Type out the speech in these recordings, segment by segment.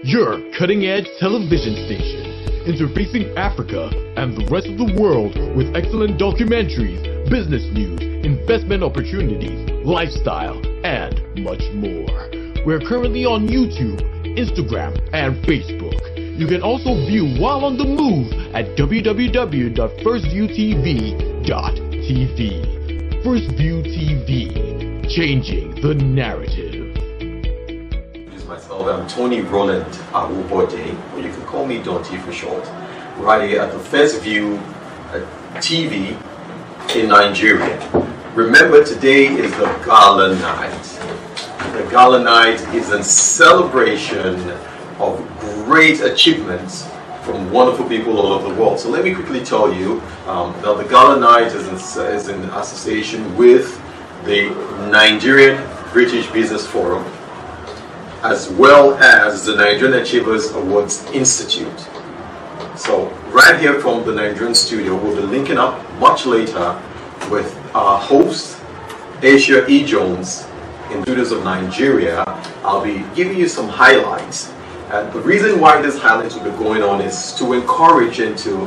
Your cutting-edge television station, interfacing Africa and the rest of the world with excellent documentaries, business news, investment opportunities, lifestyle, and much more. We're currently on YouTube, Instagram, and Facebook. You can also view while on the move at www.firstviewtv.tv. First View TV, changing the narrative. Myself, I'm Tony Roland Awubode, or you can call me Donty for short, right here at the First View TV in Nigeria. Remember, today is the Gala night. The Gala night is a celebration of great achievements from wonderful people all over the world. So let me quickly tell you that the Gala night is in association with the Nigerian British Business Forum, as well as the Nigerian Achievers Awards Institute. So right here from the Nigerian studio, we'll be linking up much later with our host, Asia E. Jones, in the studios of Nigeria. I'll be giving you some highlights. And the reason why this highlights will be going on is to encourage and to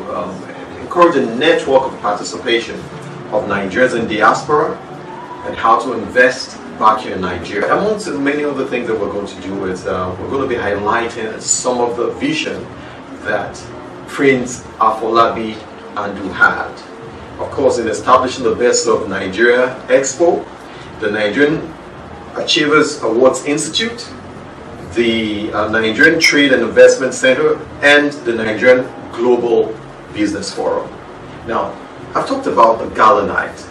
encourage a network of participation of Nigerians in diaspora and how to invest back here in Nigeria. Amongst many other things that we're going to do is we're going to be highlighting some of the vision that Prince Afolabi Andu had. Of course, in establishing the Best of Nigeria Expo, the Nigerian Achievers Awards Institute, the Nigerian Trade and Investment Center, and the Nigerian Global Business Forum. Now, I've talked about the Gala night.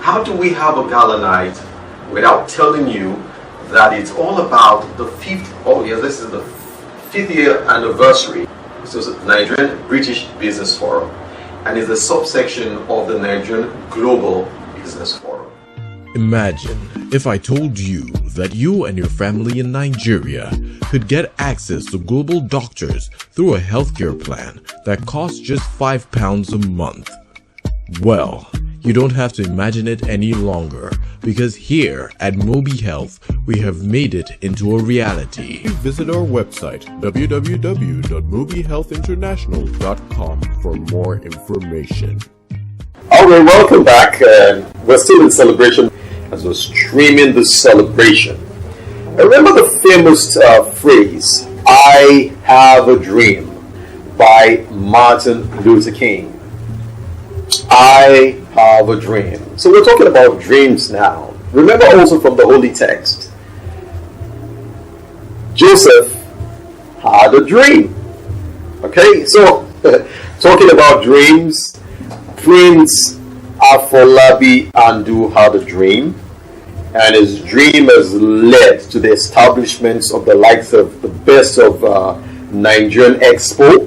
How do we have a Gala night without telling you that it's all about the this is the 5th year anniversary. So it's the Nigerian British Business Forum, and is a subsection of the Nigerian Global Business Forum. Imagine if I told you that you and your family in Nigeria could get access to global doctors through a healthcare plan that costs just £5 a month. Well, you don't have to imagine it any longer, because here at Mobi Health, we have made it into a reality. Visit our website, www.mobihealthinternational.com, for more information. Alright, welcome back. We're still in celebration as we're streaming this celebration. Remember the famous phrase, "I have a dream," by Martin Luther King. I have a dream. So we're talking about dreams now. Remember also from the Holy Text, Joseph had a dream. Okay, so talking about dreams, Prince Afolabi Andu had a dream, and his dream has led to the establishment of the likes of the Best of Nigerian Expo.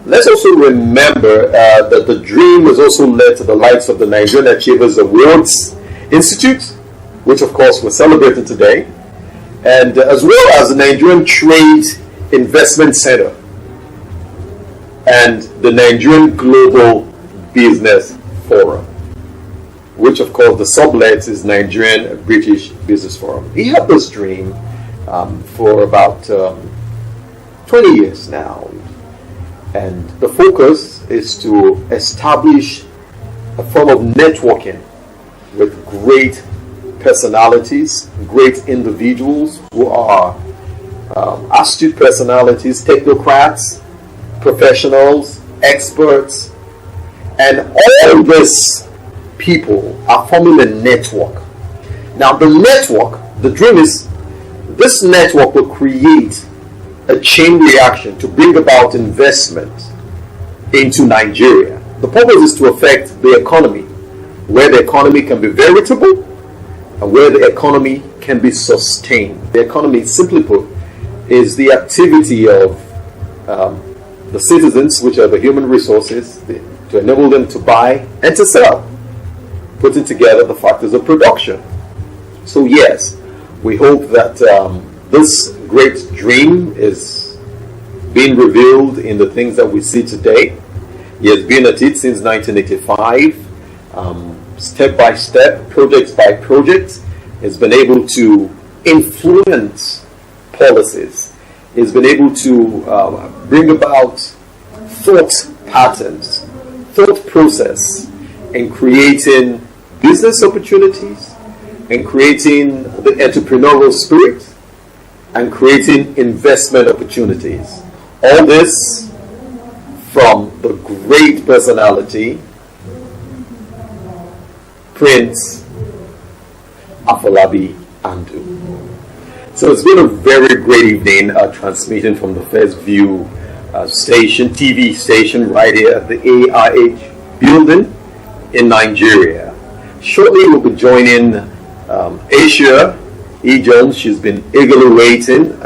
Let's also remember that the dream has also led to the likes of the Nigerian Achievers Awards Institute, which of course we're celebrating today, and as well as the Nigerian Trade Investment Center and the Nigerian Global Business Forum, which of course the sublet is Nigerian British Business Forum. He had this dream for about 20 years now. And the focus is to establish a form of networking with great personalities, great individuals who are astute personalities, technocrats, professionals, experts, and all these people are forming a network. Now the network, the dream is, this network will create a chain reaction to bring about investment into Nigeria. The purpose is to affect the economy, where the economy can be veritable and where the economy can be sustained. The economy, simply put, is the activity of the citizens, which are the human resources, to enable them to buy and to sell, putting together the factors of production. So yes, we hope that this great dream is being revealed in the things that we see today. He has been at it since 1985, step by step, project by project. He's been able to influence policies. He's been able to bring about thought patterns, thought process, in creating business opportunities, in creating the entrepreneurial spirit, and creating investment opportunities. All this from the great personality, Prince Afolabi Andu. So it's been a very great evening transmitting from the First View TV station right here at the AIH building in Nigeria. Shortly we'll be joining Asia E. Jones. She's been eagerly waiting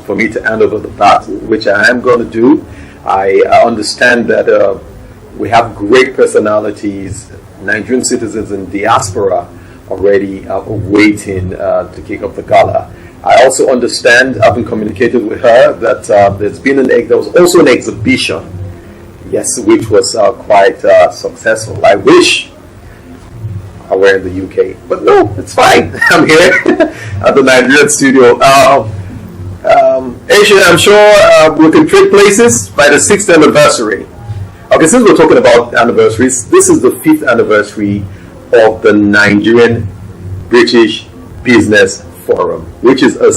for me to hand over the baton, which I am going to do. I understand that we have great personalities, Nigerian citizens in diaspora already waiting to kick off the gala. I also understand, having communicated with her, that there was also an exhibition, yes, which was quite successful. I wish I were in the UK, but no, it's fine. I'm here at the Nigerian studio. Asia, I'm sure we can trade places by the 6th anniversary. Okay, since we're talking about anniversaries, this is the 5th anniversary of the Nigerian British Business Forum, which is a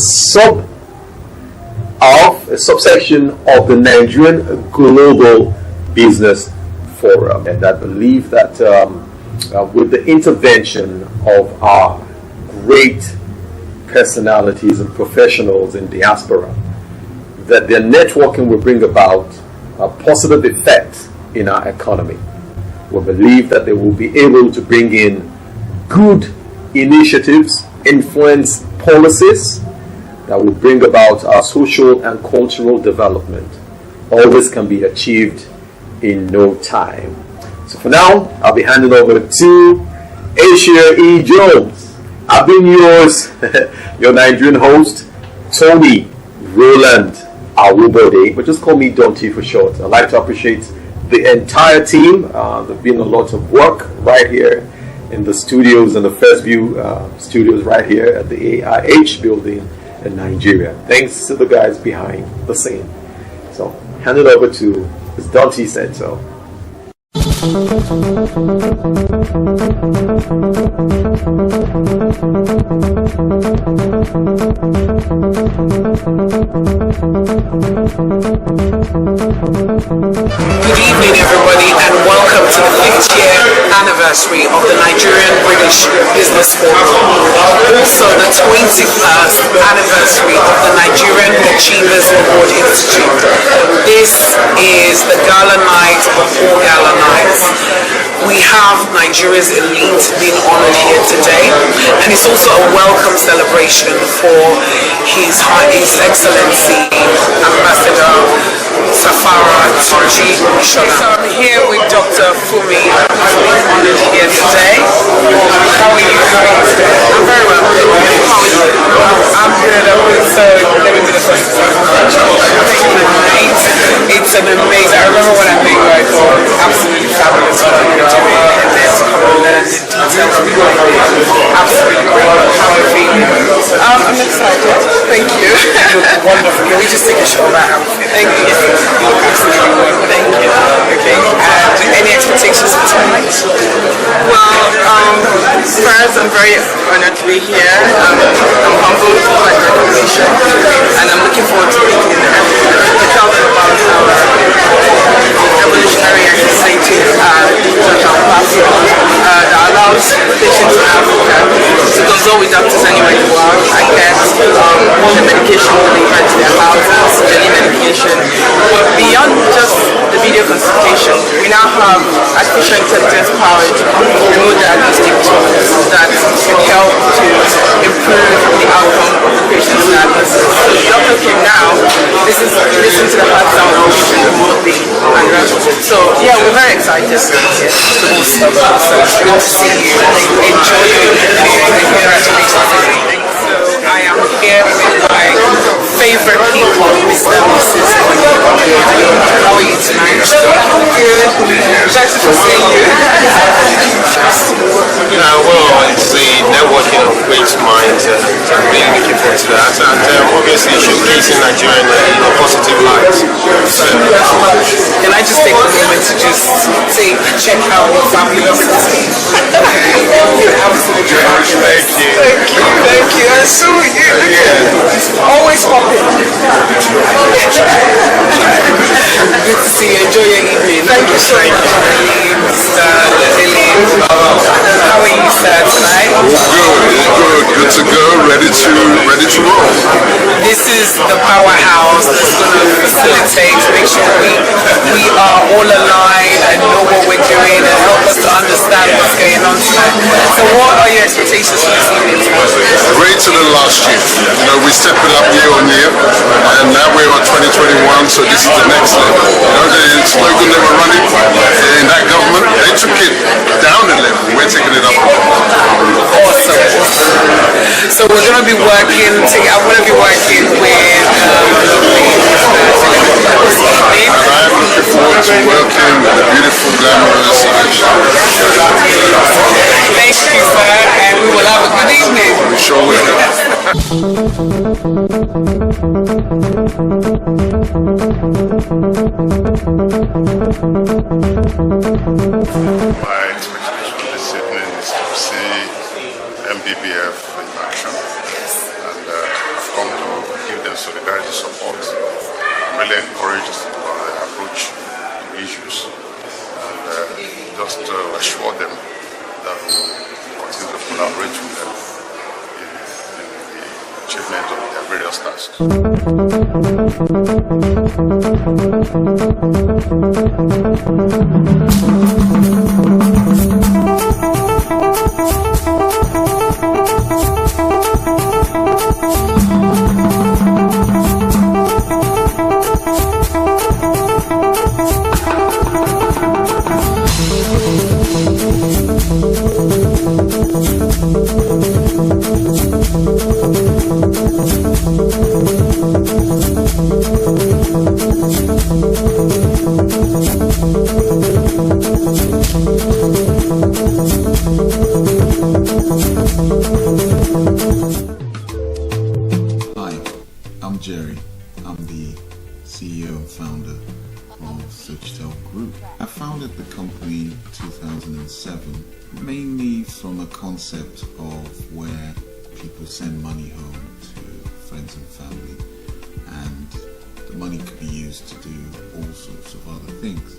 subsection of the Nigerian Global Business Forum. And I believe that with the intervention of our great personalities and professionals in diaspora, that their networking will bring about a positive effect in our economy. We believe that they will be able to bring in good initiatives, influence policies that will bring about our social and cultural development. All this can be achieved in no time. So for now, I'll be handing over to Asia E. Jones. I've been yours, your Nigerian host, Tony Roland Awubode, but just call me Don T for short. I'd like to appreciate the entire team. There's been a lot of work right here in the studios and the First View studios right here at the AIH building in Nigeria. Thanks to the guys behind the scene. So, hand it over to, as Don T said so. Good evening, everybody, and welcome to the 5th year anniversary of the Nigerian British Business Forum. Also, the 21st anniversary of the Nigerian Achievers Award Institute. This is the gala night of all gala nights. We have Nigeria's elite being honored here today, and it's also a welcome celebration for His Excellency Ambassador Safara Turji Mishola. So I'm here with Dr. Fumi, being honored here today. How are you doing today? I'm very well. How are you? I'm good. So let me do the first time. It's an amazing. I remember when I met you, I thought absolutely fabulous what you're doing, and then to come and learn the details of what you do. Absolutely great. How are you feeling? I'm excited. Thank you. You look wonderful. Can we just take a shot of that outfit? Thank you. You look absolutely wonderful. Thank you. Okay. And any expectations for tonight? Well, first, I'm very honored to be here. I'm humbled by the recognition, and I'm looking forward to meeting them. To tell them about our revolutionary and legislative platform that allows patients in Africa to consult with doctors anywhere in the world and get the medication delivered to their houses, daily medication. But beyond just the video consultation, we now have artificial intelligence powered remote diagnostic tools that can help to improve the outcome of the patient's diagnosis. So the doctor can now listen to the heart sound of the patient remotely. So yeah, we're very excited. Awesome. Good to see you. Enjoy your evening. Congratulations. So I am here with my favorite people, Mr. and Mrs. How are you tonight? Good. Excited to see you. Well, it's the networking of great minds and being looking forward to that, and obviously showcasing Nigeria in a positive light. So, can I just take a moment to just say, check out your fabulous team? Absolutely. Thank you. And so you always popping. Good to see you. Enjoy your evening. Thank you so much. Mr. Dillian. How are you, sir, tonight? Good to go, ready to roll. This is the powerhouse that's going to facilitate, make sure we are all aligned and know what we're doing and help us to understand what's going on tonight. So what are your expectations for this evening? Greater than last year. We step it up year on year, and now we're on 2021, so this is the next level. The slogan they were running in that government, they took it down a level. We're taking it up. Awesome. So we're going to be working, I'm going to be working with And I'm looking forward to working with the beautiful, glamorous Aisha. Thank you, sir, and we will have a good evening. We sure will. My expectation this evening is to see MBBF in action, and I've come to give them solidarity support. I'm really encouraged by their approach to issues, and just assure them that we'll continue to collaborate with them in the achievement of their various Hi, I'm Jerry. I'm the CEO and founder of Sochitel Group. I founded the company in 2007 mainly from a concept of where people send money home to friends and family, and the money could be used to do all sorts of other things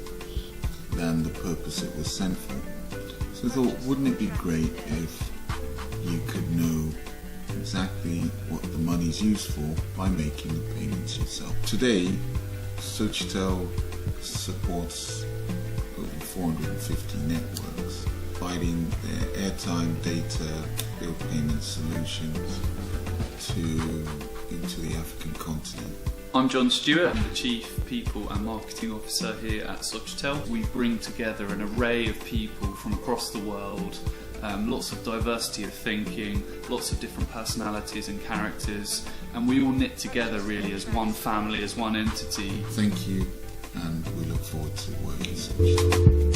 than the purpose it was sent for. So I thought, wouldn't it be great if you could know exactly what the money's used for by making the payments yourself. Today, Sochitel supports over 450 networks, providing their airtime, data, bill payment solutions into the African continent. I'm John Stewart, I'm the Chief People and Marketing Officer here at Sochitel. We bring together an array of people from across the world, lots of diversity of thinking, lots of different personalities and characters, and we all knit together really as one family, as one entity. Thank you, and we look forward to working with Sochitel.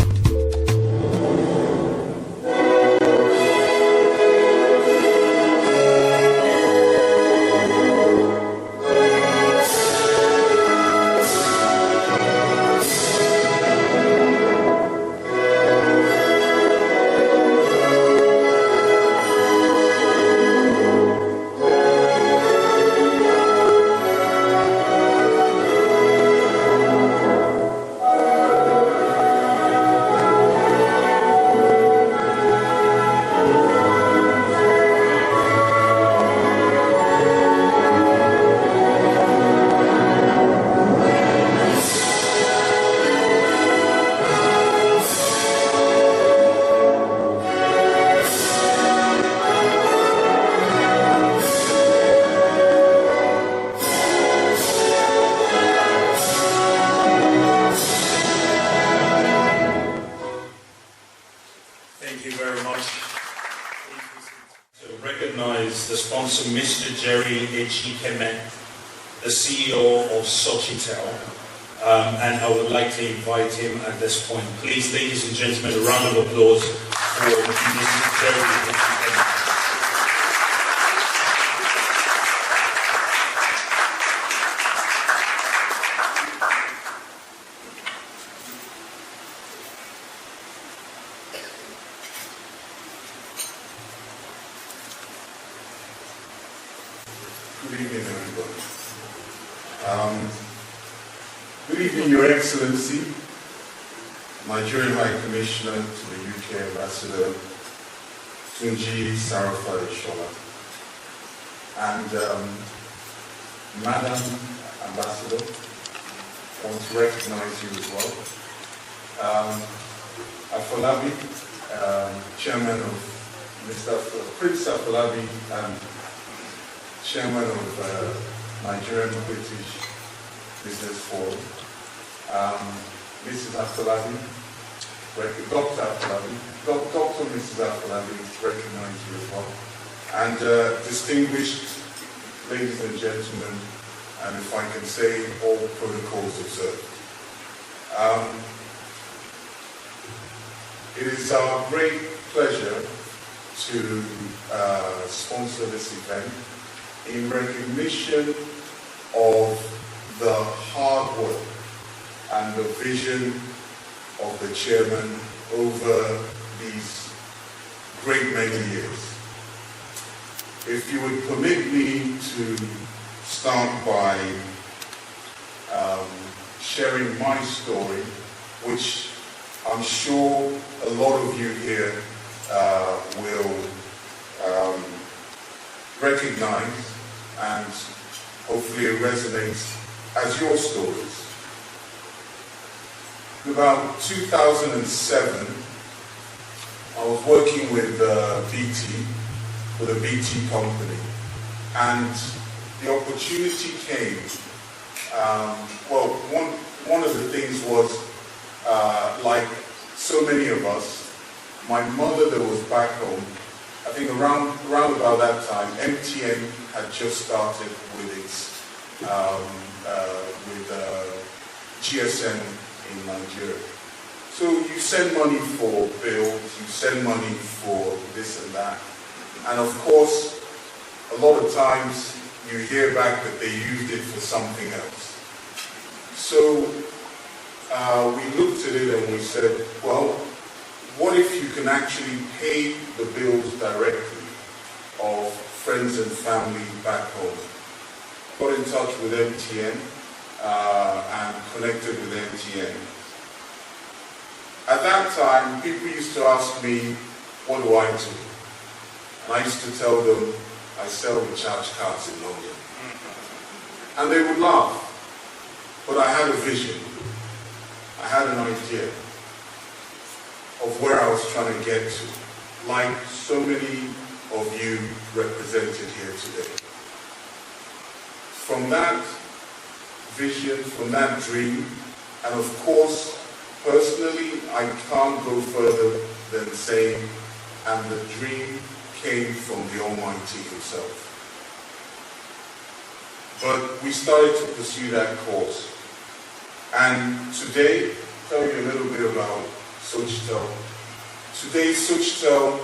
recognize the sponsor, Mr. Jerry Ejikeme, the CEO of Sochitel, and I would like to invite him at this point. Please, ladies and gentlemen, a round of applause for Mr. Jerry Ejikeme. Good evening, everybody. Good evening, Your Excellency, Nigerian High Commissioner to the UK Ambassador Tunji Sarafari-Shola, and Madam Ambassador, I want to recognize you as well. Afolabi, Chairman of Prince Afolabi, and Chairman of Nigerian British Business Forum, Mrs. Afolabi, Dr. Afolabi, Dr. Mrs. Afolabi, recognize you as well, and distinguished ladies and gentlemen, and if I can say, all protocols observed. It is our great pleasure to sponsor this event in recognition of the hard work and the vision of the chairman over these great many years. If you would permit me to start by sharing my story, which I'm sure a lot of you here will recognize, and hopefully it resonates as your stories. In about 2007, I was working with BT, with a BT company, and the opportunity came. One of the things was, like so many of us, my mother that was back home, I think around about that time, MTN had just started with its GSM in Nigeria. So you send money for bills, you send money for this and that, and of course, a lot of times you hear back that they used it for something else. So we looked at it and we said, well, what if you can actually pay the bills directly of friends and family back home? Got in touch with MTN and connected with MTN. At that time, people used to ask me, what do I do? And I used to tell them, I sell recharge cards in London. And they would laugh. But I had a vision. I had an idea of where I was trying to get to, like so many of you represented here today. From that vision, from that dream, and of course, personally, I can't go further than saying, and the dream came from the Almighty Himself. But we started to pursue that course. And today, I'll tell you a little bit about Sochitel. Today, Sochitel,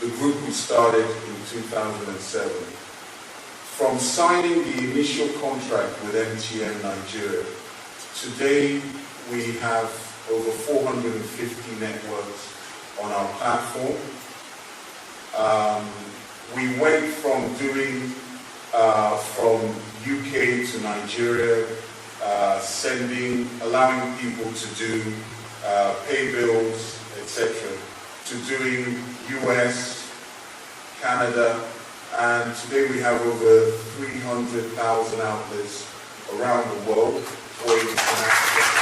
the group we started in 2007, from signing the initial contract with MTN Nigeria, today we have over 450 networks on our platform. We went from doing from UK to Nigeria, allowing people to do pay bills, etc., to doing US, Canada, and today we have over 300,000 outlets around the world for international.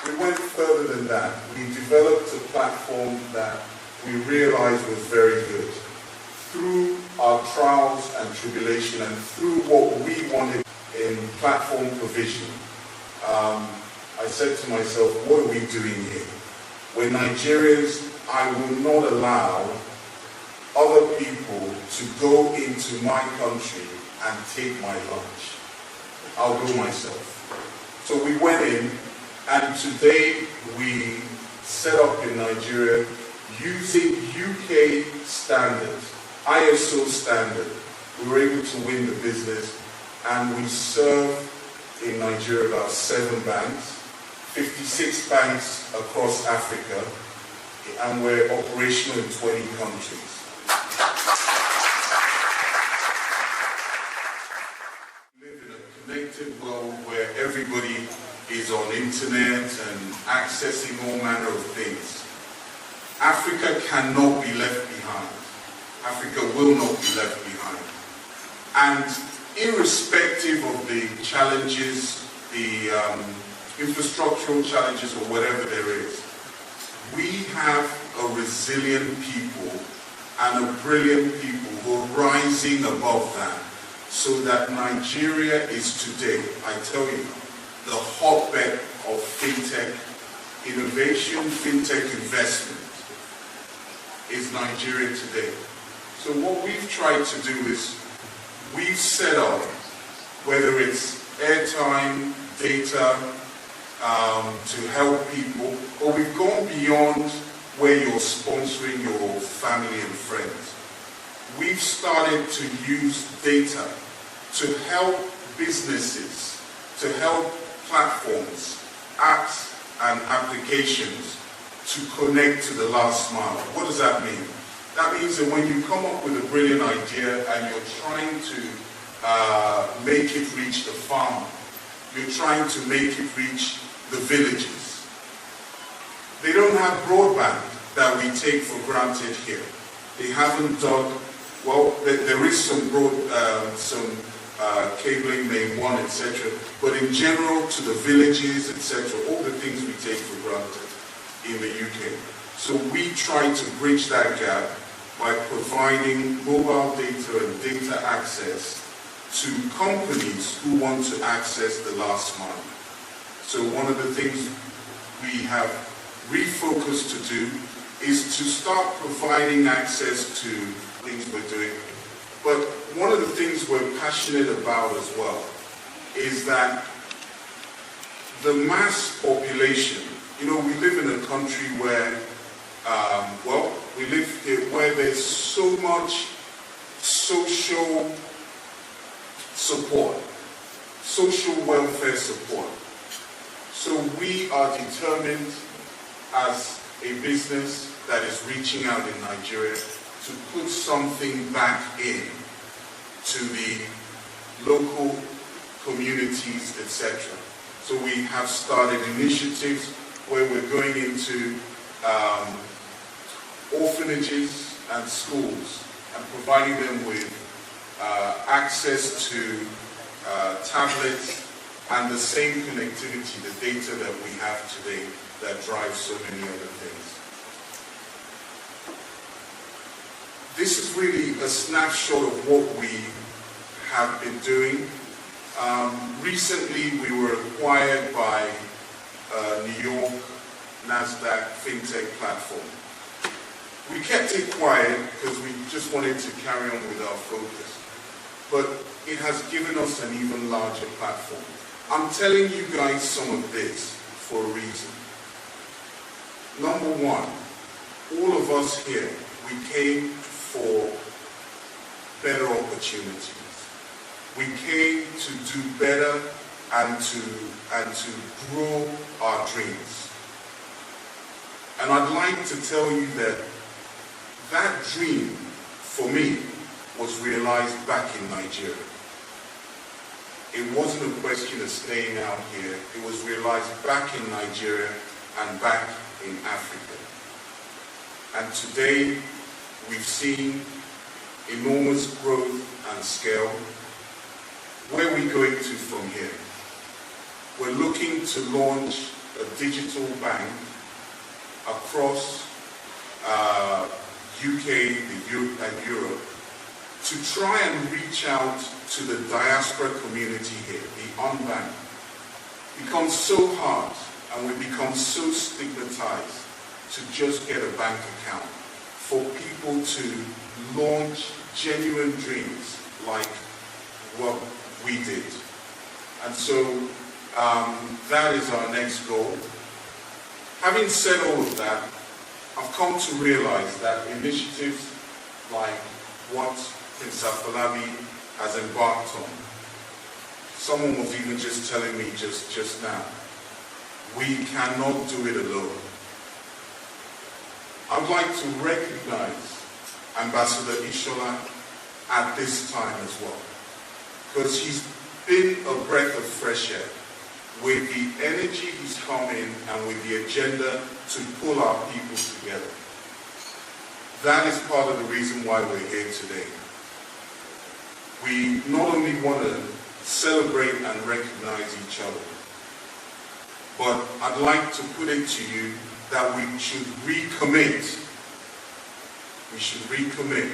We went further than that. We developed a platform that we realized was very good. Through our trials and tribulation and through what we wanted in platform provision, I said to myself, what are we doing here? We're Nigerians I will not allow other people to go into my country and take my lunch. I'll go myself. So we went in, and today we set up in Nigeria using UK standards, ISO standard. We were able to win the business, and we serve in Nigeria about 7 banks, 56 banks across Africa, and we're operational in 20 countries. We live in a connected world where everybody is on internet and accessing all manner of things. Africa cannot be left behind. Africa will not be left behind. And irrespective of the challenges, the infrastructural challenges or whatever there is, we have a resilient people and a brilliant people who are rising above that, so that Nigeria is today, I tell you, the hotbed of fintech innovation, fintech investment is Nigeria today. So what we've tried to do is we've set up, whether it's airtime, data, to help people, or we've gone beyond where you're sponsoring your family and friends. We've started to use data to help businesses, to help platforms, apps and applications to connect to the last mile. What does that mean? That means that when you come up with a brilliant idea and you're trying to make it reach the farmer, you're trying to make it reach the villages. They don't have broadband that we take for granted here. They haven't done, well, there is some cabling, main one, etc. But in general, to the villages, etc., all the things we take for granted in the UK. So we try to bridge that gap by providing mobile data and data access to companies who want to access the last mile. So one of the things we have refocused to do is to start providing access to things we're doing. But one of the things we're passionate about as well is that the mass population, you know, we live in a country where, we live where there's so much social support, social welfare support. So we are determined as a business that is reaching out in Nigeria to put something back in to the local communities, etc. So we have started initiatives where we're going into orphanages and schools and providing them with access to tablets and the same connectivity, the data that we have today that drives so many other things. This is really a snapshot of what we have been doing. Recently we were acquired by New York NASDAQ FinTech platform. We kept it quiet because we just wanted to carry on with our focus. But it has given us an even larger platform. I'm telling you guys some of this for a reason. Number one, all of us here, we came for better opportunities. We came to do better and to grow our dreams. And I'd like to tell you that that dream, for me, was realized back in Nigeria. It wasn't a question of staying out here. It was realized back in Nigeria and back in Africa. And today, we've seen enormous growth and scale. Where are we going to from here? We're looking to launch a digital bank across UK and Europe to try and reach out to the diaspora community here, the unbanked. It becomes so hard and we become so stigmatized to just get a bank account, for people to launch genuine dreams like what we did. And so that is our next goal. Having said all of that, I've come to realize that initiatives like what Prince Afolabi has embarked on, someone was even just telling me just now, we cannot do it alone. I'd like to recognize Ambassador Ishola at this time as well, because he's been a breath of fresh air with the energy he's come in and with the agenda to pull our people together. That is part of the reason why we're here today. We not only want to celebrate and recognize each other, but I'd like to put it to you that we should recommit. We should recommit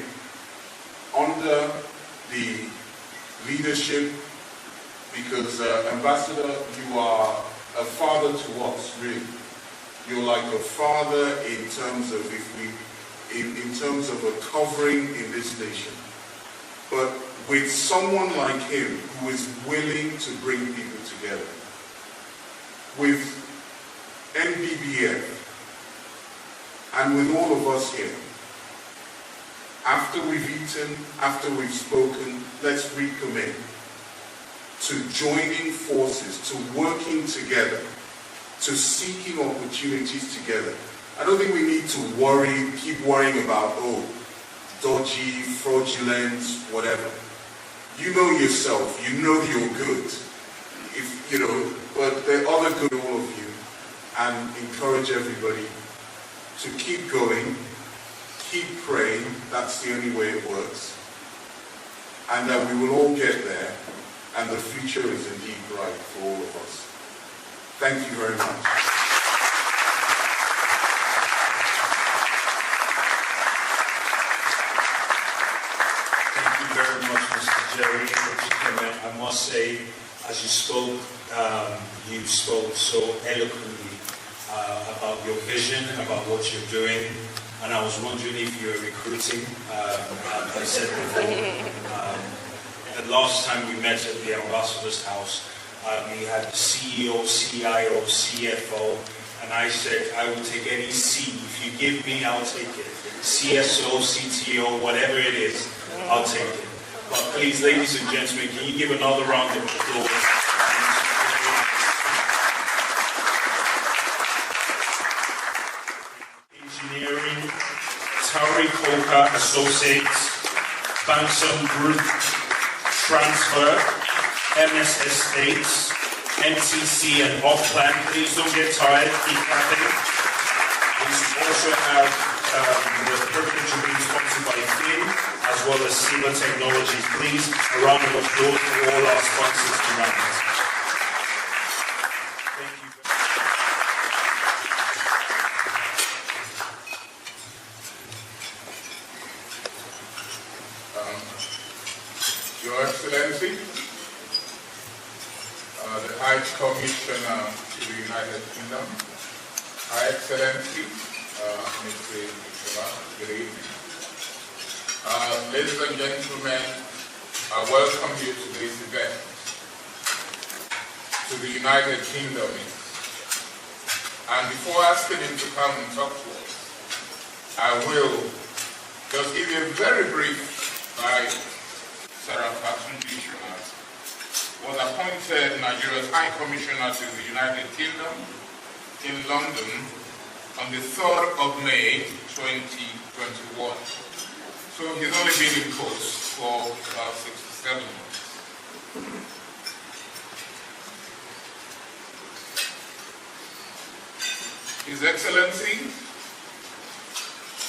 under the leadership, because Ambassador, you are a father to us, really. You're like a father in terms of in terms of a covering in this nation. But with someone like him who is willing to bring people together, with NBBF, and with all of us here, after we've eaten, after we've spoken, let's recommit to joining forces, to working together, to seeking opportunities together. I don't think we need to keep worrying about, dodgy, fraudulent, whatever. You know yourself, you know you're good. But there are other good, all of you, and encourage everybody to keep going, keep praying. That's the only way it works. And that we will all get there, and the future is indeed bright for all of us. Thank you very much. Thank you very much, Mr. Jerry. I must say, as you spoke so eloquently about your vision, about what you're doing, and I was wondering if you're recruiting. I said before, the last time we met at the Ambassador's house, we had the CEO, CIO, CFO, and I said, I will take any C. If you give me, I'll take it. CSO, CTO, whatever it is, I'll take it. But please, ladies and gentlemen, can you give another round of applause? Engineering, Tauri Coca Associates, Banksome Group, Transfer, MS Estates, MTC and Off-Plan. Please don't get tired, keep clapping. We also have the privilege of being sponsored by Finn, as well as Siva Technologies. Please, a round of applause for all our sponsors tonight. Thank you. Your Excellency, the High Commissioner to the United Kingdom, High Excellency, Mr. Ishola, good evening. Ladies and gentlemen, I welcome you to this event, to the United Kingdom. And before asking him to come and talk to us, I will just give you a very brief bio. Sarah Fatunji was appointed Nigeria's High Commissioner to the United Kingdom in London on the 3rd of May 2021. So he's only been in post for about 6 to 7 months. His Excellency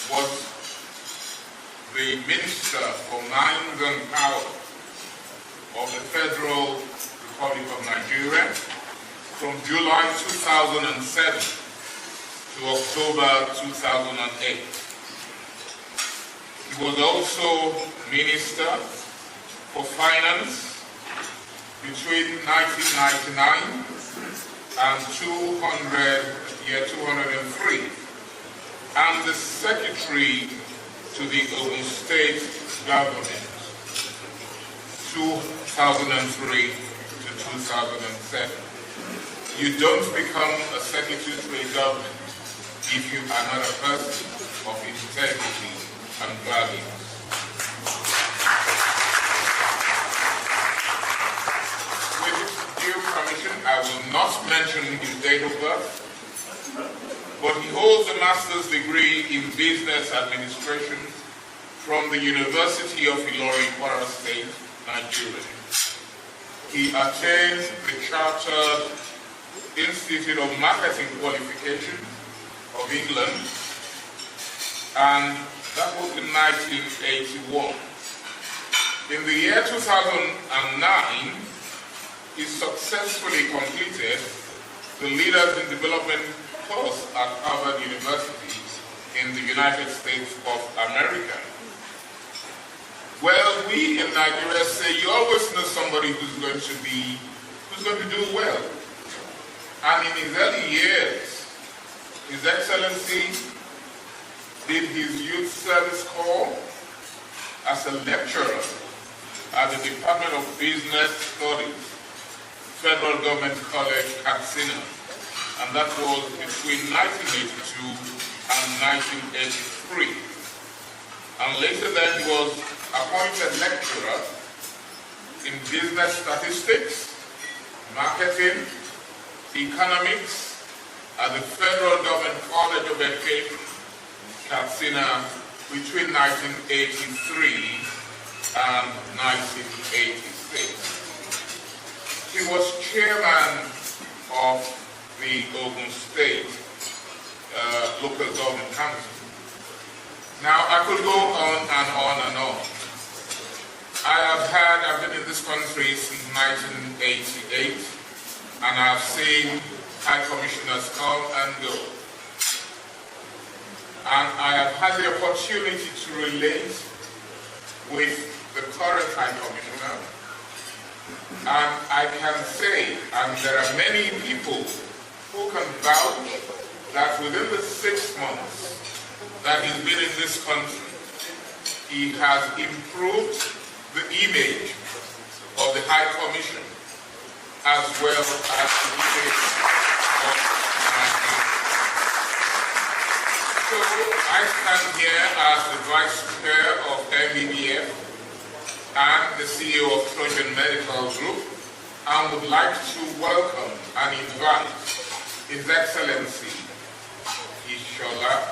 was the Minister for Mines and Power of the Federal Republic of Nigeria from July 2007 to October 2008. He was also Minister for Finance between 1999 and 203. Secretary to the Ogun State Government, 2003 to 2007. You don't become a Secretary to a government if you are not a person of integrity and values. Permission, I will not mention his date of birth, but he holds a master's degree in business administration from the University of Ilorin, Kwara State, Nigeria. He attained the Chartered Institute of Marketing qualification of England, and that was in 1981. In the year 2009, he successfully completed the Leaders in Development course at Harvard University in the United States of America. Well, we in Nigeria say you always know somebody who's going to do well. And in his early years, His Excellency did his youth service corps as a lecturer at the Department of Business Studies, Federal Government College, Katsina, and that was between 1982 and 1983. And later then he was appointed lecturer in business statistics, marketing, economics at the Federal Government College of Education, Katsina, between 1983 and 1986. He was chairman of the Ogun State Local Government Council. Now, I could go on and on and on. I've been in this country since 1988, and I've seen high commissioners come and go. And I have had the opportunity to relate with the current high commissioner. And I can say, and there are many people who can vouch that within the 6 months that he's been in this country, he has improved the image of the High Commission as well as the image of Nigeria. So I stand here as the Vice Chair of MBBF and the CEO of Trojan Medical Group, and would like to welcome and invite His Excellency Ishola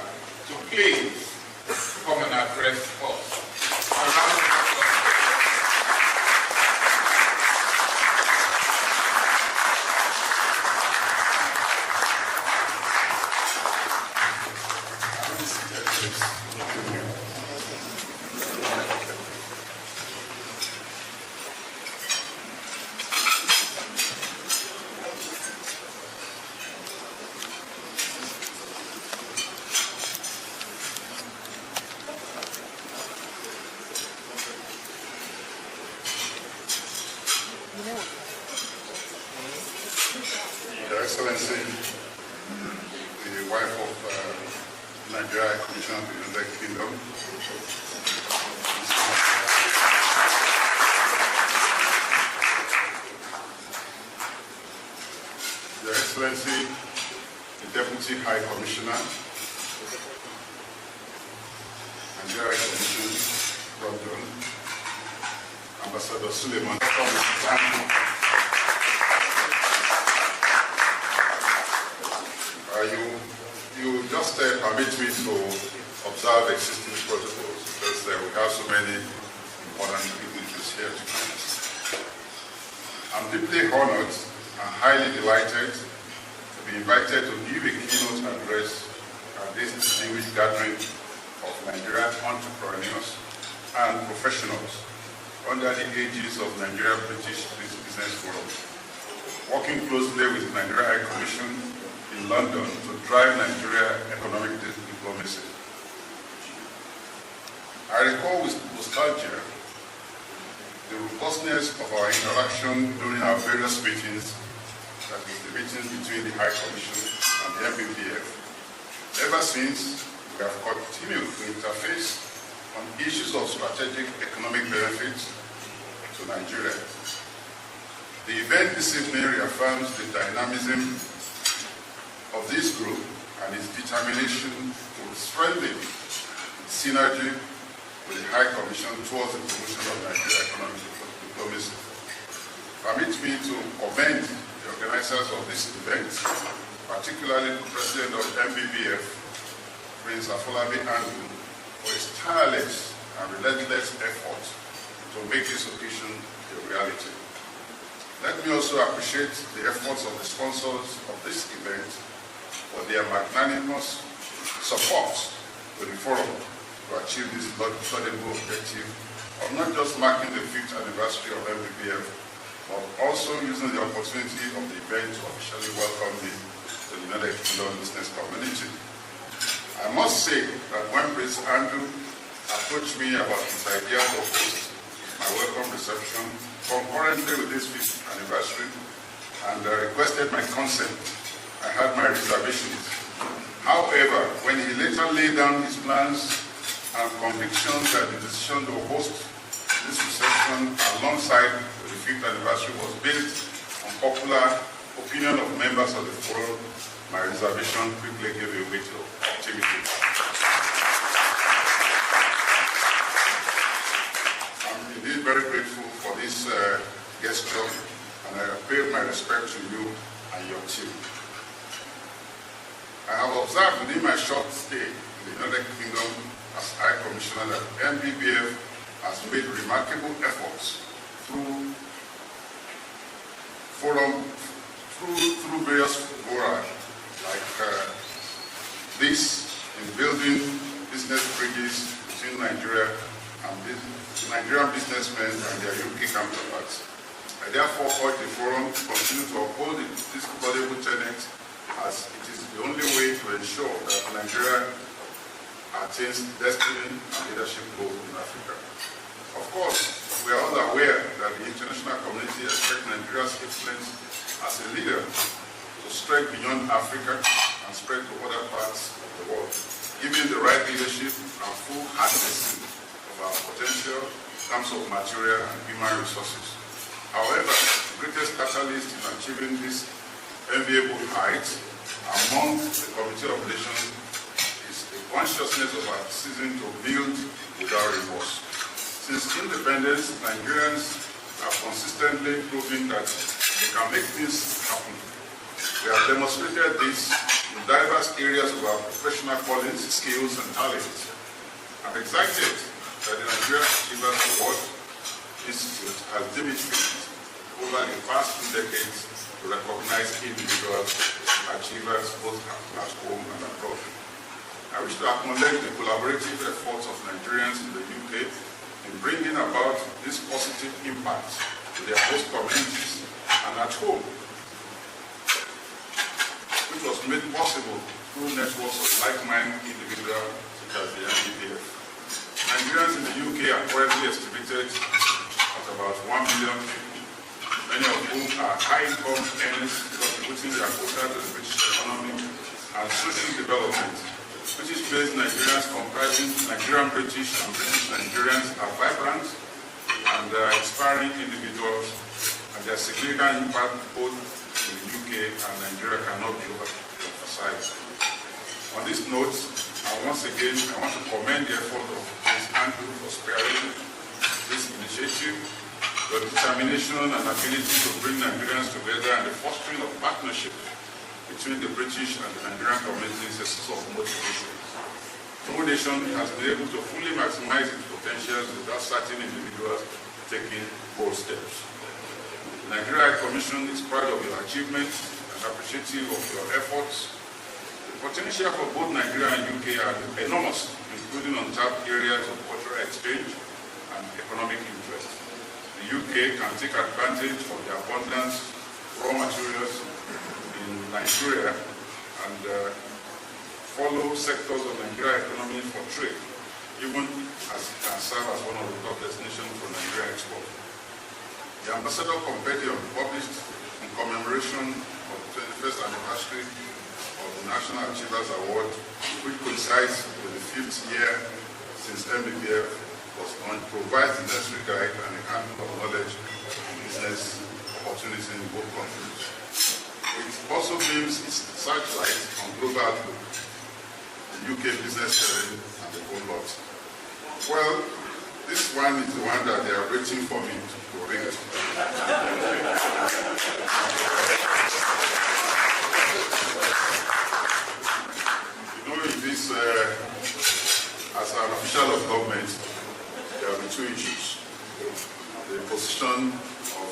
to please come and address us. Your Excellency, the wife of Nigerian Commissioner of the United Kingdom, Your Excellency, the Deputy High Commissioner, Nigerian Commission, London, Ambassador Suleiman. You just permit me to observe existing protocols because we have so many important dignitaries here tonight. I'm deeply honored and highly delighted to be invited to give a keynote address at this distinguished gathering of Nigerian entrepreneurs and professionals under the aegis of Nigeria British Business Forum, working closely with Nigeria High Commission in London to drive Nigeria economic diplomacy. I recall with nostalgia the robustness of our interaction during our various meetings, that is the meetings between the High Commission and the MPPF, ever since we have continued to interface on issues of strategic economic benefits to Nigeria. The event this evening reaffirms the dynamism of this group and its determination to strengthen synergy with the High Commission towards the promotion of Nigerian economic diplomacy. Permit me to commend the organizers of this event, particularly the President of MBBF, Prince Afolabi Andrew, for his tireless and relentless effort to make this occasion a reality. Let me also appreciate the efforts of the sponsors of this event for their magnanimous support to the forum to achieve this laudable objective of not just marking the 5th anniversary of MBBF, but also using the opportunity of the event to officially welcome me to the United Kingdom business community. I must say that when Prince Andrew approached me about his idea to host my welcome reception concurrently with this 5th anniversary and requested my consent, I had my reservations. However, when he later laid down his plans and conviction that the decision to host this reception alongside the 5th anniversary was built on popular opinion of members of the forum, my reservation quickly gave way to activity. I'm indeed very grateful for this gesture, and I pay my respect to you and your team. I have observed within my short stay in the United Kingdom as High Commissioner that MBBF has made remarkable efforts through various fora like this in building business bridges between Nigeria and Nigerian businessmen and their UK counterparts. I therefore urge the forum to continue to uphold this valuable tenet, as it is the only way to ensure that Nigeria attains destiny and leadership goals in Africa. Of course, we are all aware that the international community expects Nigeria's influence as a leader to stretch beyond Africa and spread to other parts of the world, giving the right leadership and full harnessing of our potential in terms of material and human resources. However, the greatest catalyst in achieving this enviable height among the Committee of Nations is the consciousness of our citizens to build without remorse. Since independence, Nigerians have consistently proven that they can make things happen. We have demonstrated this in diverse areas of our professional callings, skills, and talents. I'm excited that the Nigerian Achievers Award Institute has demonstrated over the past 2 decades to recognize individuals, achievers both at home and abroad. I wish to acknowledge the collaborative efforts of Nigerians in the UK in bringing about this positive impact to their host communities and at home, which was made possible through networks of like-minded individuals such as the MBBF. Nigerians in the UK are currently estimated at about 1 million people, many of whom are high-income earners contributing their quota to the British economy and social development. British-based Nigerians comprising Nigerian British and British Nigerians are vibrant and inspiring individuals, and their significant impact both in the UK and Nigeria cannot be overemphasized. On this note, I want to commend the effort of Prince Andrew for spearheading this initiative, the determination and ability to bring Nigerians together, and the fostering of partnership between the British and the Nigerian communities is a source of motivation. No nation has been able to fully maximize its potentials without certain individuals taking bold steps. The Nigeria Commission is proud of your achievements and appreciative of your efforts. The potential for both Nigeria and UK are enormous, including untapped areas of cultural exchange and economic interest. The UK can take advantage of the abundant raw materials in Nigeria and follow sectors of Nigerian economy for trade, even as it can serve as one of the top destinations for Nigerian export. The Ambassador Compendium published in commemoration of the 21st anniversary of the National Achievers Award, which coincides with the MBBF provides the necessary guide and enhancement of knowledge and business opportunities in both countries. It also beams its searchlight on global outlook, the UK business sharing, and the whole lot. Well, this one is the one that they are waiting for me to read. You know, in this, as an official of government, there will be two issues. The position of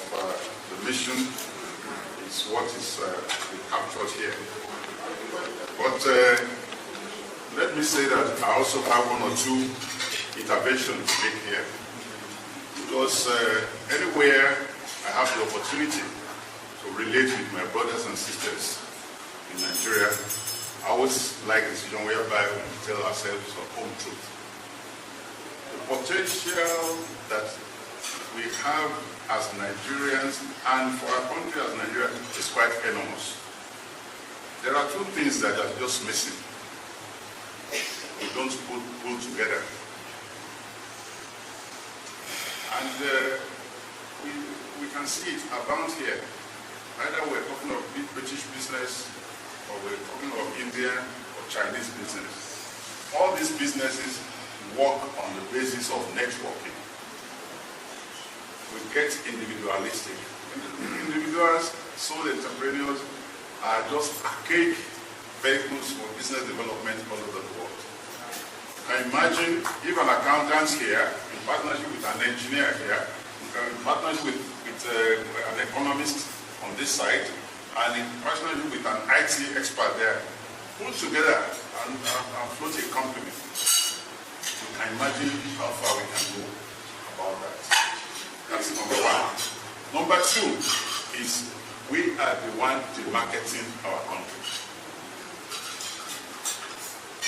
the mission is what is captured here. But let me say that I also have one or two interventions to make here. Because anywhere I have the opportunity to relate with my brothers and sisters in Nigeria, I always like a situation whereby we tell ourselves our own truth. The potential that we have as Nigerians and for our country as Nigeria is quite enormous. There are two things that are just missing. We don't pull together. And we can see it abound here. Either we're talking of British business, or we're talking of Indian or Chinese business. All these businesses work on the basis of networking. We get individualistic. Individuals, sole entrepreneurs are just archaic vehicles for business development all over the world. You can imagine if an accountant here, in partnership with an engineer here, in partnership with an economist on this side, and in partnership with an IT expert there, put together and float a company. You can imagine how far we can go about that. That's number one. Number two is we are the one marketing our country.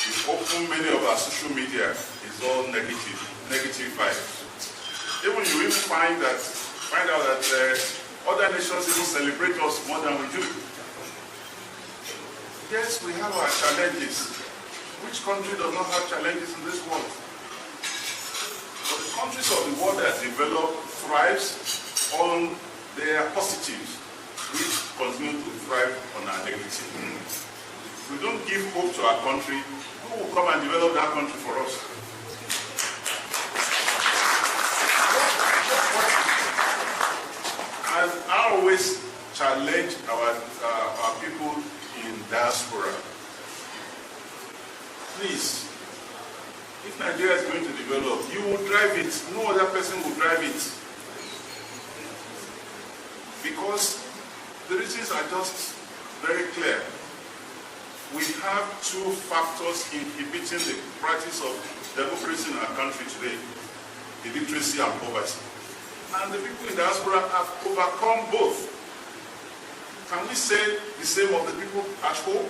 We open many of our social media is all negative vibes. Even you will find out that other nations even celebrate us more than we do. Yes, we have our challenges. Which country does not have challenges in this world? But the countries of the world that develop thrives on their positives, which continue to thrive on our negatives. If we don't give hope to our country, who will come and develop that country for us? And I always challenge our people in diaspora. Please, if Nigeria is going to develop, you will drive it. No other person will drive it. Because the reasons are just very clear. We have two factors inhibiting the practice of democracy in our country today: illiteracy and poverty. And the people in diaspora have overcome both. Can we say the same of the people at home?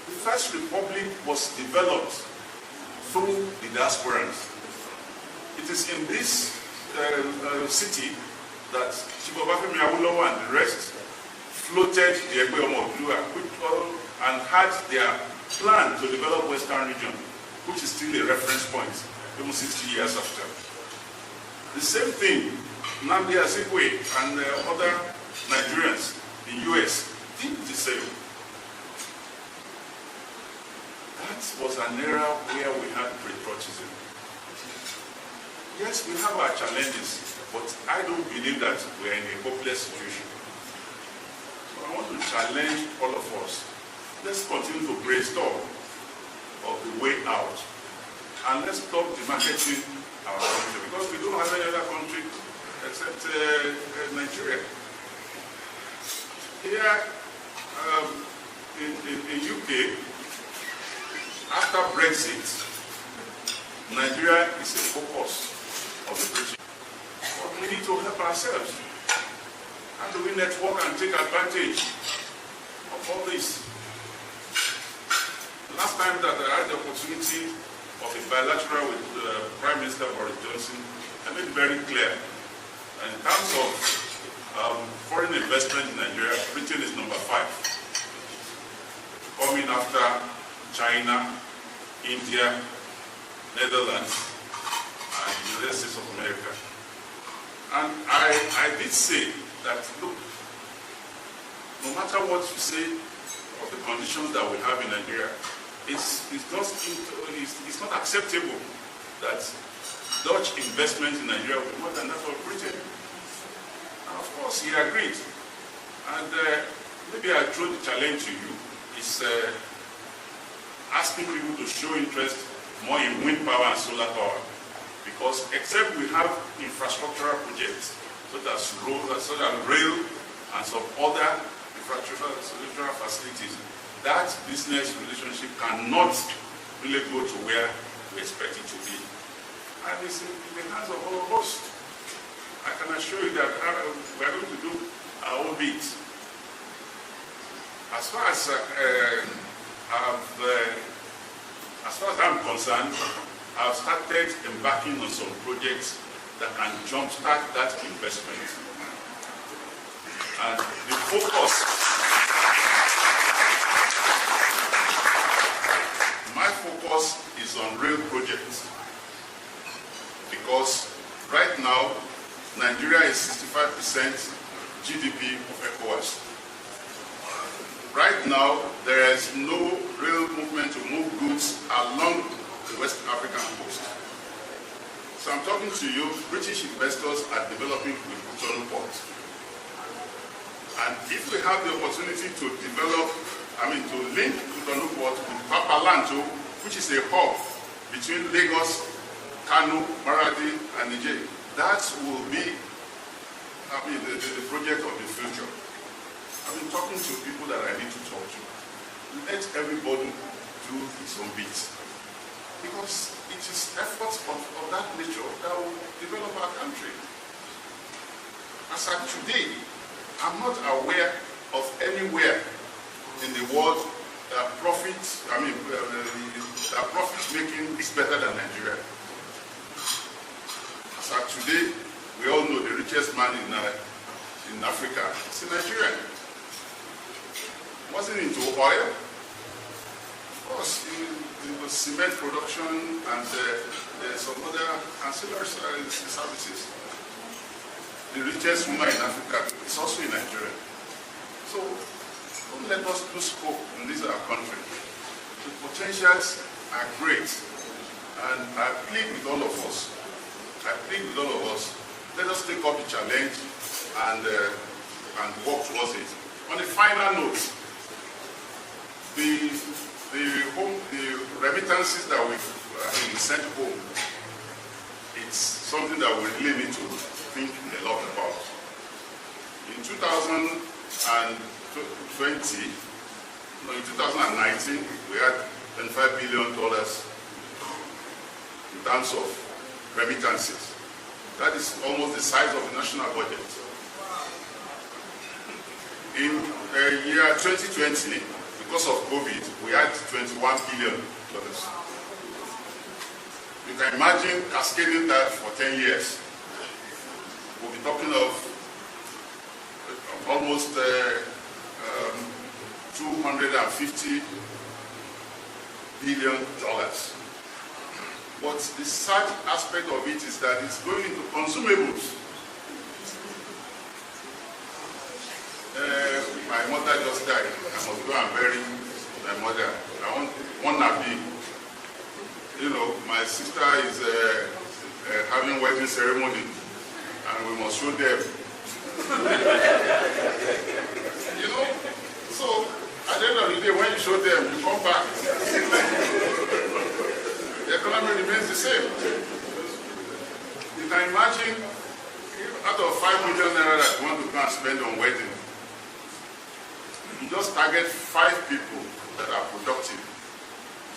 The First Republic was developed through the diasporans. It is in this city that Chief Obafemi Awolowo and the rest floated the Egbe Omo Oduduwa and had their plan to develop Western region, which is still a reference point, even 60 years after. The same thing, Nnamdi Azikiwe and other Nigerians in the US did the same. That was an era where we had patriotism. Yes, we have our challenges, but I don't believe that we're in a hopeless situation. So I want to challenge all of us. Let's continue to brainstorm of the way out. And let's stop demarketing our country, because we don't have any other country except Nigeria. Here in UK, after Brexit, Nigeria is a focus of the British. But we need to help ourselves. How do we network and take advantage of all this? The last time that I had the opportunity of a bilateral with Prime Minister Boris Johnson, I made it very clear. And in terms of foreign investment in Nigeria, Britain is number 5. Coming after China, India, Netherlands, and the United States of America. And I did say that, look, no matter what you say of the conditions that we have in Nigeria, it's not acceptable that Dutch investment in Nigeria will be more than that of Britain. And of course, he agreed. And maybe I throw the challenge to you. It's asking people to show interest more in wind power and solar power. Because except we have infrastructural projects, such as roads, such as rail, and some other infrastructural facilities, that business relationship cannot really go to where we expect it to be. And it's in the hands of all of us. I can assure you that we are going to do our own bit. As far as I'm concerned, I've started embarking on some projects that can jumpstart that investment. And the focus, my focus is on rail projects. Because right now, Nigeria is 65% GDP of ECOWAS. Right now, there is no real movement to move goods along the West African coast. So I'm talking to you, British investors are developing the Cotonou port. And if we have the opportunity to develop, to link Cotonou port with Papalanto, which is a hub between Lagos, Kano, Maradi, and Niger, that will be the project of the future. I've been talking to people that I need to talk to. Let everybody do his own bit. Because it is efforts of that nature that will develop our country. As of today, I'm not aware of anywhere in the world that profit making is better than Nigeria. As of today, we all know the richest man in Africa is a Nigerian. Wasn't into oil. Of course, it was cement production and some other ancillary services. The richest woman in Africa is also in Nigeria. So don't let us lose hope in this our country. The potentials are great. And I plead with all of us. Let us take up the challenge and work towards it. On a final note, the remittances that we sent home, it's something that we really need to think a lot about. In 2019, we had $25 billion in terms of remittances. That is almost the size of the national budget. In year 2020, because of COVID, we had $21 billion. You can imagine cascading that for 10 years. We'll be talking of almost $250 billion. But the sad aspect of it is that it's going into consumables. My mother just died. I must go and bury my mother. I want one nabi. You know, my sister is having wedding ceremony, and we must show them. You know, so at the end of the day, when you show them, you come back. The economy remains the same. You can imagine, out of 5 million naira that you want to go and spend on wedding, you just target 5 people that are productive.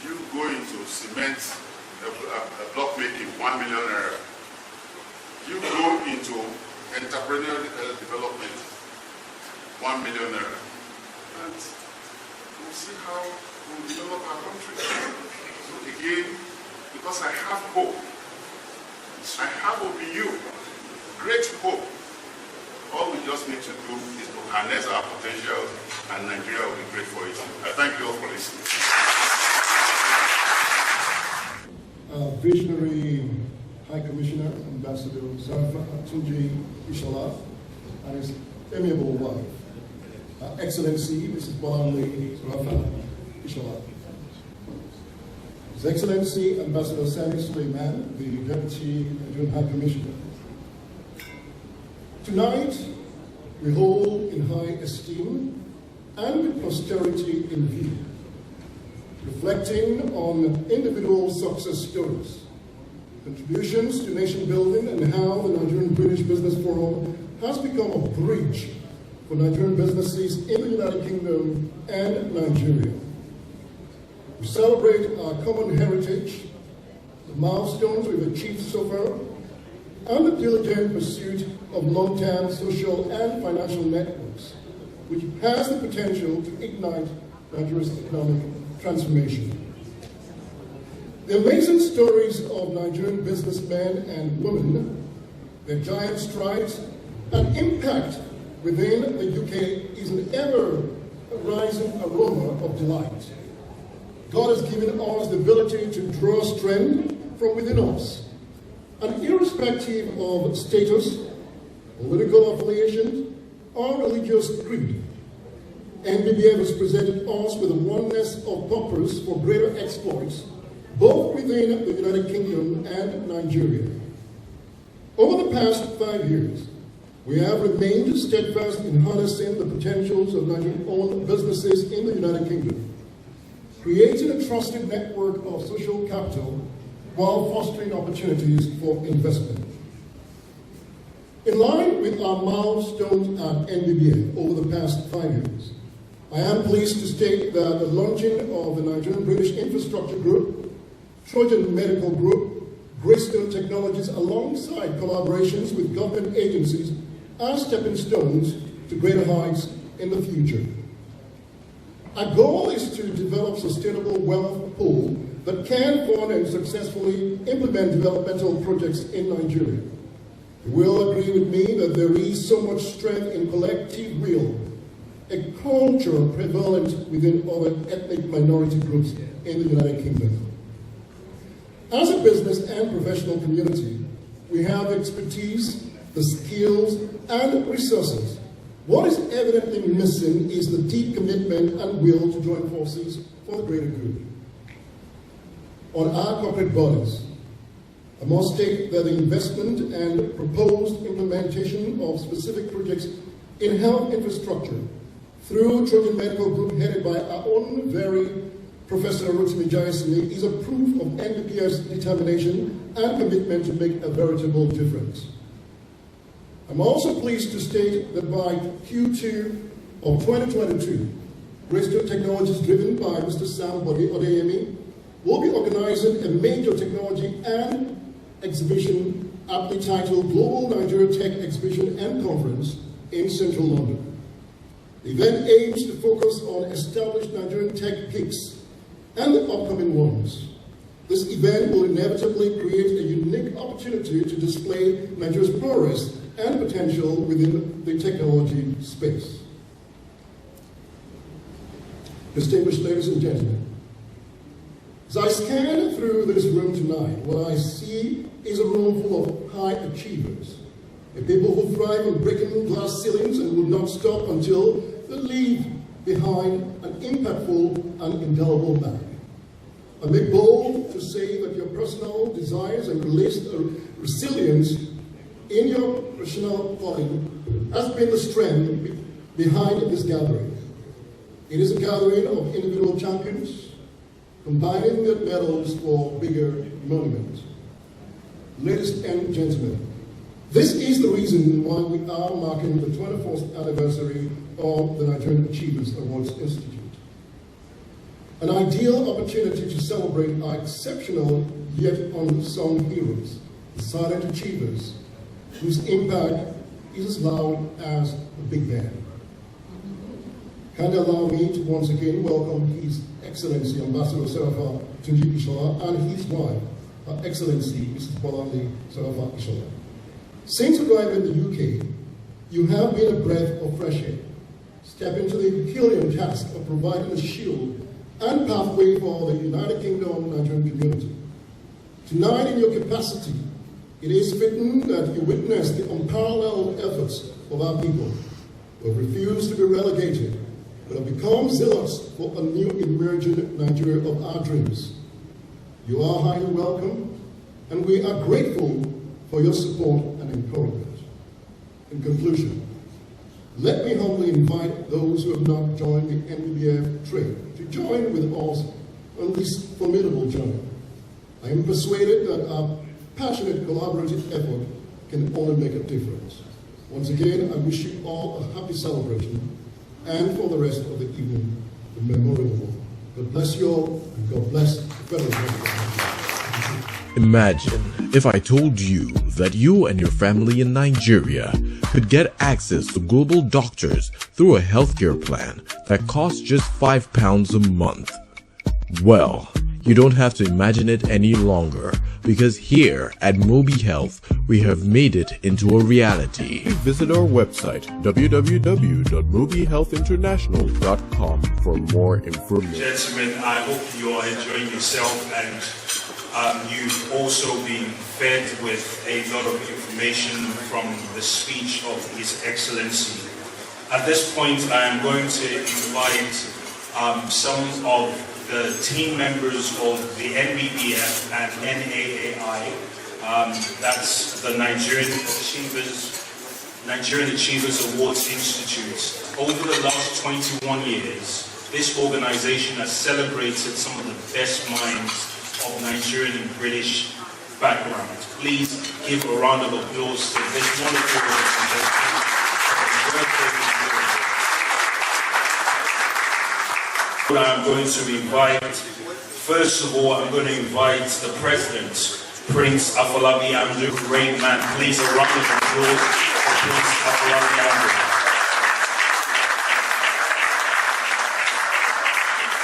You go into cement, a block making, 1 million naira. You go into entrepreneurial development, 1 million naira. And we'll see how we'll develop our country. So again, because I have hope. I have hope in you. Great hope. All we just need to do is to harness our potential, and Nigeria will be great for it. I thank you all for listening. Ambassador Zarafa Tunji Ishala and his amiable wife, Her Excellency Mrs. Bolanle Zarafa Ishala. His Excellency Ambassador Sami Suleiman, the Deputy Nigerian High Commissioner. Tonight, we hold in high esteem and with posterity in view, reflecting on individual success stories, contributions to nation building, and how the Nigerian British Business Forum has become a bridge for Nigerian businesses in the United Kingdom and Nigeria. We celebrate our common heritage, the milestones we've achieved so far, and the diligent pursuit of long-term social and financial networks, which has the potential to ignite Nigeria's economic transformation. The amazing stories of Nigerian businessmen and women, their giant strides and impact within the UK is an ever-rising aroma of delight. God has given us the ability to draw strength from within us, and irrespective of status, political affiliation, or religious creed, NBBF has presented us with a oneness of purpose for greater exploits, both within the United Kingdom and Nigeria. Over the past 5 years, we have remained steadfast in harnessing the potentials of Nigerian-owned businesses in the United Kingdom, creating a trusted network of social capital while fostering opportunities for investment. In line with our milestones at NBBF over the past 5 years, I am pleased to state that the launching of the Nigerian British Infrastructure Group, Trojan Medical Group, Greystone Technologies, alongside collaborations with government agencies, are stepping stones to greater heights in the future. Our goal is to develop sustainable wealth pool that can fund and successfully implement developmental projects in Nigeria. You will agree with me that there is so much strength in collective will, a culture prevalent within other ethnic minority groups in the United Kingdom. As a business and professional community, we have expertise, the skills, and resources. What is evidently missing is the deep commitment and will to join forces for the greater good. On our corporate bodies, I must state that the investment and proposed implementation of specific projects in health infrastructure through Trojan Medical Group, headed by our own very Professor Rotimi Jayasini, is a proof of NBPF's determination and commitment to make a veritable difference. I'm also pleased to state that by Q2 of 2022, Greystone Technologies, driven by Mr. Sam Odeyemi, will be organizing a major technology and exhibition aptly titled Global Nigeria Tech Exhibition and Conference in central London. The event aims to focus on established Nigerian tech geeks and the upcoming ones. This event will inevitably create a unique opportunity to display Nigeria's progress and potential within the technology space. Distinguished ladies and gentlemen, as I scan through this room tonight, what I see is a room full of high achievers, a people who thrive on breaking glass ceilings and will not stop until they leave behind an impactful and indelible mark. I make bold to say that your personal desires and resilience in your professional calling has been the strength behind this gathering. It is a gathering of individual champions, combining their medals for bigger monuments. Ladies and gentlemen, this is the reason why we are marking the 24th anniversary of the Nigerian Achievers Awards Institute. An ideal opportunity to celebrate our exceptional yet unsung heroes, the silent achievers, whose impact is as loud as the Big Bang. Kindly allow me to once again welcome His Excellency Ambassador Sarafa Tunji Ishala and his wife, Her Excellency Mrs. Bolanle Sarafa Ishala. Since arriving in the UK, you have been a breath of fresh air. Step into the Herculean task of providing a shield and pathway for the United Kingdom Nigerian community. Tonight, in your capacity It is fitting that you witness the unparalleled efforts of our people who have refused to be relegated, but have become zealous for a new emerging Nigeria of our dreams. You are highly welcome, and we are grateful for your support and encouragement. In conclusion, let me humbly invite those who have not joined the NBBF train to join with us on this formidable journey. I am persuaded that our passionate collaborative effort can only make a difference. Once again, I wish you all a happy celebration, and for the rest of the evening, the memorial walk. God bless you all, and God bless the federal government. Imagine if I told you that you and your family in Nigeria could get access to global doctors through a healthcare plan that costs just £5 a month. Well, you don't have to imagine it any longer, because here at Mobi Health, we have made it into a reality. Visit our website www.mobihealthinternational.com for more information. Gentlemen, I hope you are enjoying yourself, and you've also been fed with a lot of information from the speech of His Excellency. At this point, I am going to invite some of the team members of the NBBF and NAAI, that's the Nigerian Achievers Awards Institute. Over the last 21 years, this organization has celebrated some of the best minds of Nigerian and British background. Please give a round of applause to this wonderful organization. I'm going to invite, first of all, I'm going to invite the President, Prince Afolabi Andrew, great man. Please a round of applause for Prince Afolabi Andrew.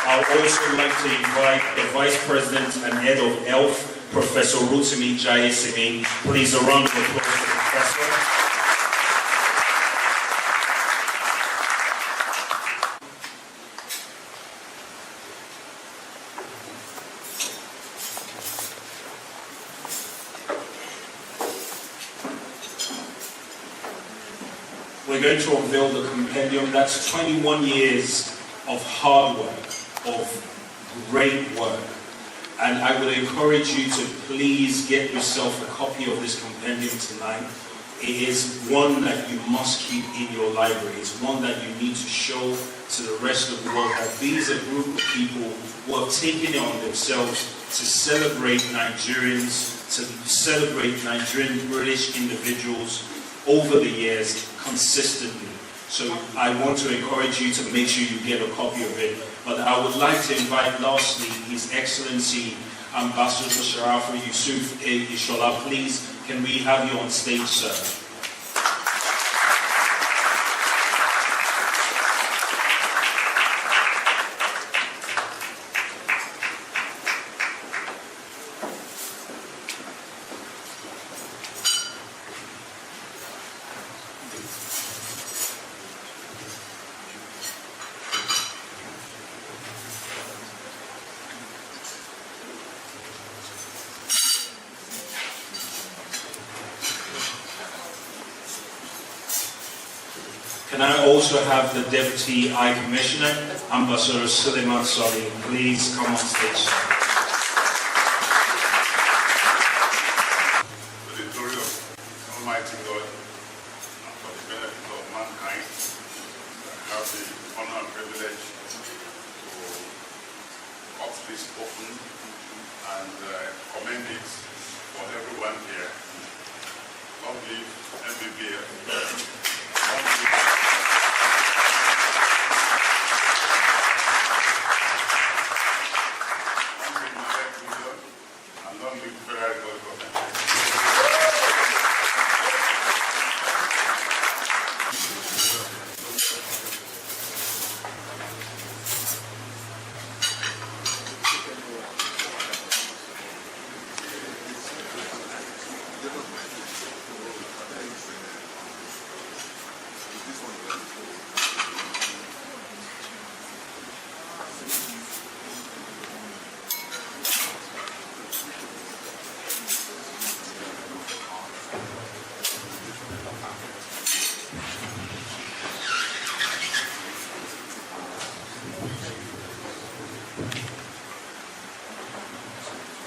I'd also like to invite the Vice President and Head of ELF, Professor Rotimi Jayesimi. Please a round of applause for the Professor. We're going to unveil the compendium. That's 21 years of hard work, of great work. And I would encourage you to please get yourself a copy of this compendium tonight. It is one that you must keep in your library. It's one that you need to show to the rest of the world that these are a group of people who have taken it on themselves to celebrate Nigerians, to celebrate Nigerian British individuals over the years consistently. So I want to encourage you to make sure you get a copy of it. But I would like to invite lastly His Excellency Ambassador Sharafa Yusuf Ishola. Please, can we have you on stage, sir? Can I also have the Deputy High Commissioner, Ambassador Suleiman Sali, please come on stage. For the glory of Almighty God and for the benefit of mankind, I have the honor and privilege to cut this open and commend it for everyone here. Long live NBBF.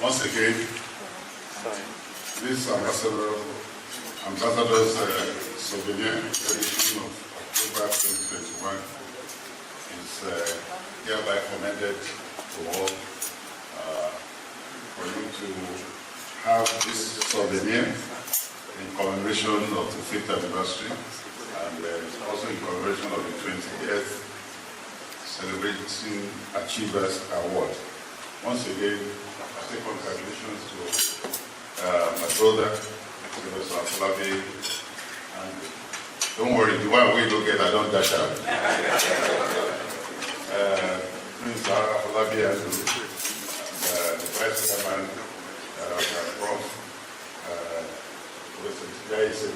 Once again, this ambassador's souvenir edition of October 2021 is hereby commended to all for you to have this souvenir in commemoration of the 5th anniversary and also in commemoration of the 20th Celebrating Achievers Award. Once again, I say congratulations to my brother, Professor Afolabi, and don't worry, the one we don't get, I don't dash out. Prince Afolabi and the Vice Chairman, Prof. Professor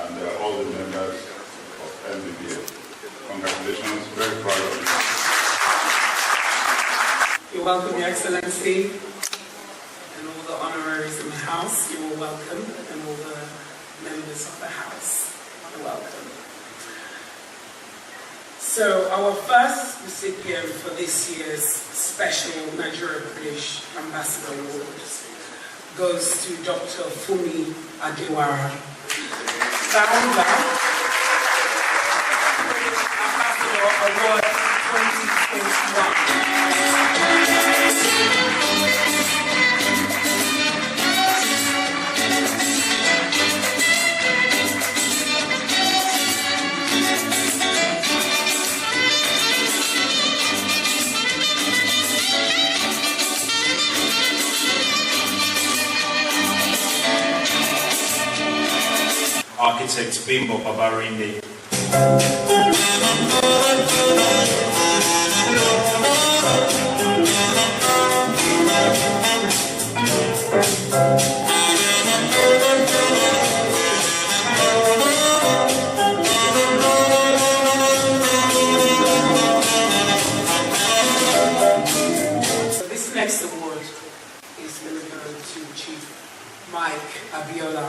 and all the members of MBBF. Congratulations, very proud of you. You're welcome, Your Excellency, and all the honoraries in the House. You are welcome, and all the members of the House are welcome. So, our first recipient for this year's special Nigeria-British Ambassador Award goes to Dr. Fumi Adewara, founder Award 2021. Architect Bimbo Babarinde. This next award is delivered to Chief Mike Abiola.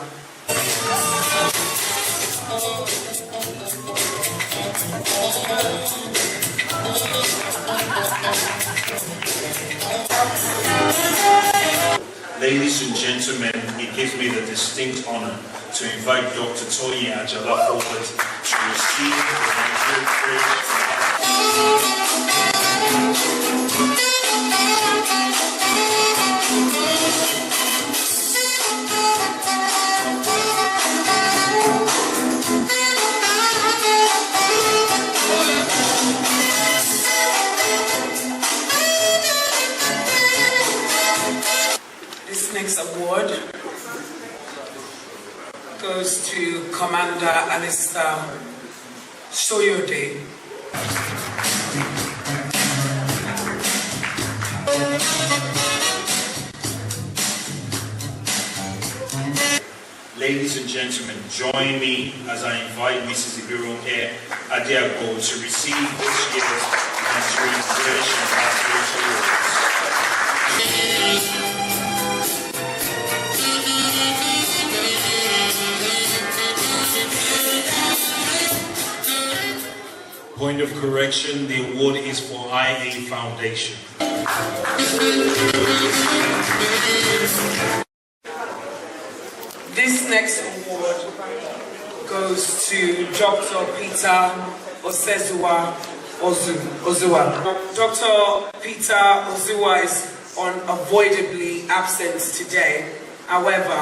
Ladies and gentlemen, it gives me the distinct honor to invite Dr. Toyin Ajala forward to receive the Nigerian British. This next award goes to Commander Alistair Soyode. Ladies and gentlemen, join me as I invite Mrs. Ibironke Adiago to receive this year's Nigerian British Ambassador's Awards. Point of correction, the award is for IA Foundation. This next award goes to Dr. Peter Osezua Ozua. Dr. Peter Ozua is unavoidably absent today. However,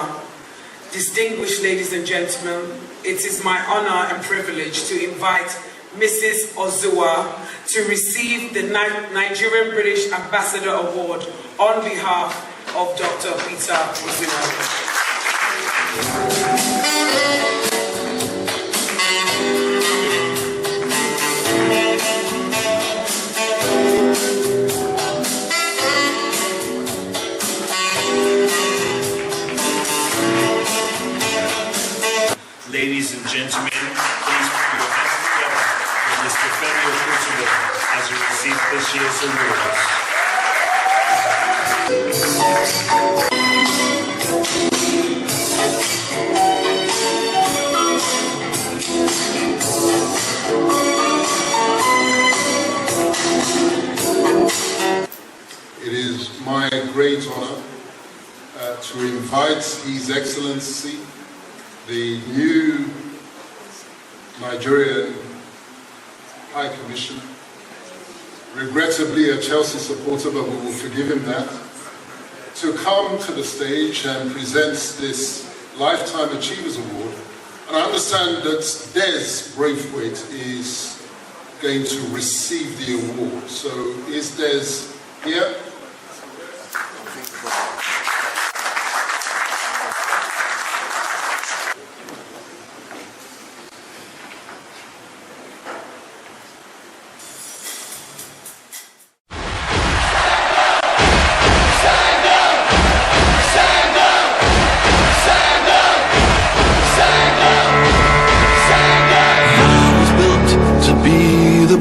distinguished ladies and gentlemen, it is my honor and privilege to invite Mrs. Ozua to receive the Nigerian British Ambassador Award on behalf of Dr. Peter Ozua. Ladies and gentlemen, please put your hands together for Mr. Femi Okutubo as we receive this year's It is my great honor to invite His Excellency, the new Nigerian High Commissioner, regrettably a Chelsea supporter, but we will forgive him that, to come to the stage and present this Lifetime Achievers Award. And I understand that Des Braithwaite is going to receive the award. So is Des here?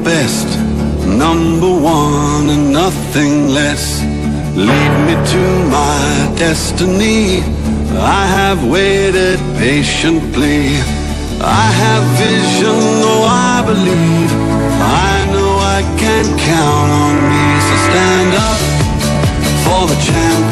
Best, number one and nothing less. Lead me to my destiny. I have waited patiently. I have vision, though I believe. I know I can count on me. So stand up for the champion.